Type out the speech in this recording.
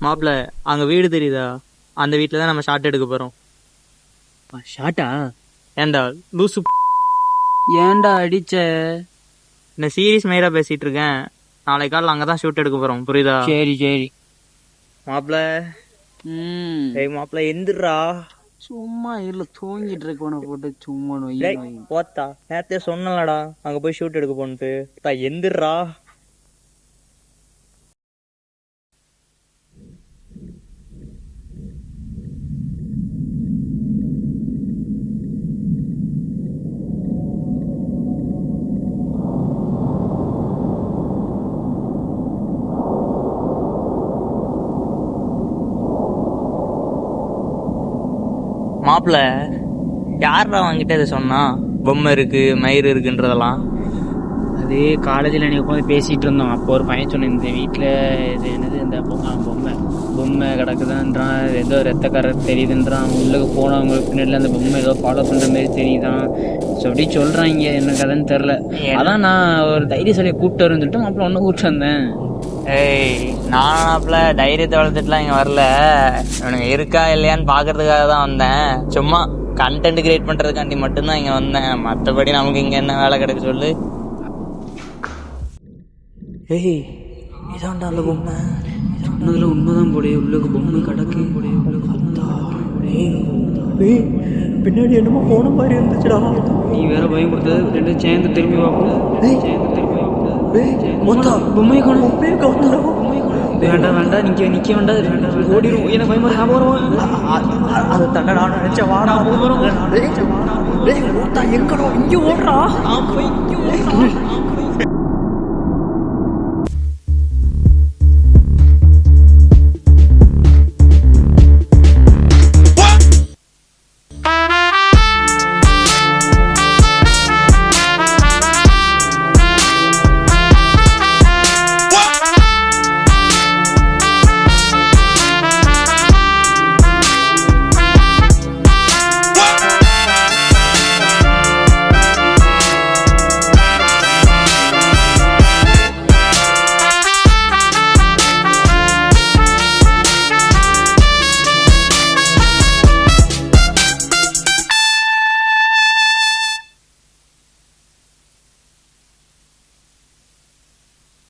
மாப்பிள்ள அங்க வீடு தெரியுதா? அந்த வீட்டுல தான் நம்ம ஷார்ட் எடுக்க போறோம். ஷார்ட்டா? ஏண்டா லூசு, ஏன்டா அடிச்ச? இந்த சீரியஸ் மயிரா பேசிட்டு இருக்கேன். நாளைக்கு காலையில் அங்கதான் ஷூட் எடுக்க போறோம், புரியுதா? சரி சரி. மாப்பிள்ள ஏய் மாப்பிள்ள எந்திரா. சும்மா இல்ல தூங்கிட்டு இருக்கவனை போட்டு சும்மா நோய் நோய். போத்தா நேரத்தே சொன்னலடா அங்க போய் ஷூட் எடுக்க போன்ட்டு. எந்திரா. மாப்பிள்ள யாரா வாங்கிட்ட இதை சொன்னா? பொம்மை இருக்கு மயிறு இருக்குன்றதெல்லாம். அது காலேஜில் நீ உட்காந்து பேசிகிட்டு இருந்தோம். அப்போ ஒரு பையன் சொன்னேன், இந்த வீட்டில் இது என்னது இந்த பொம்மை கிடக்குதான்றான். ஏதோ ரத்தக்காரர் தெரியுதுன்றான். அவன் உள்ளே போனவங்களுக்கு பின்னாடி அந்த பொம்மை ஏதோ ஃபாலோ பண்ணுற மாதிரி தெரியுதான். ஸோ அப்படி சொல்கிறாங்க. என்ன கதைன்னு தெரில. அதான் நான் ஒரு தைரியசாலியை கூப்பிட்டு வரேன்னு சொல்லிட்டு மாப்பிள்ள ஒன்று கூப்பிட்டு வந்தேன். ஏய் நானாப்ல தைரியத்தை வளர்த்துட்டுலாம் இங்கே வரல. இவனுங்க இருக்கா இல்லையான்னு பார்க்கறதுக்காக தான் வந்தேன். சும்மா கண்டென்ட் கிரியேட் பண்ணுறதுக்காண்டி மட்டும்தான் இங்கே வந்தேன். மற்றபடி நமக்கு இங்கே என்ன வேலை கிடைக்க சொல்லு. ஏய் இதான்டா அந்த பொம்மை. சொன்னதில் உண்மைதான் போலே. உள்ளுக்கு பொம்மை கிடக்கு போலே. பின்னாடி என்னமோ போன மாதிரி இருந்துச்சுடா. நீ வேற பயப்படுத்த ரெண்டு சேர்ந்து திரும்பி பார்ப்போம். பொம்மையை காணும். வேண்டாம் நிக்க வேண்டாம். ஓடிடும். எனக்கு பயமா இருக்கு. போறோம். அது தண்டடா நினைச்ச வாடா போறோம். எங்கடா இங்க ஓடுறா.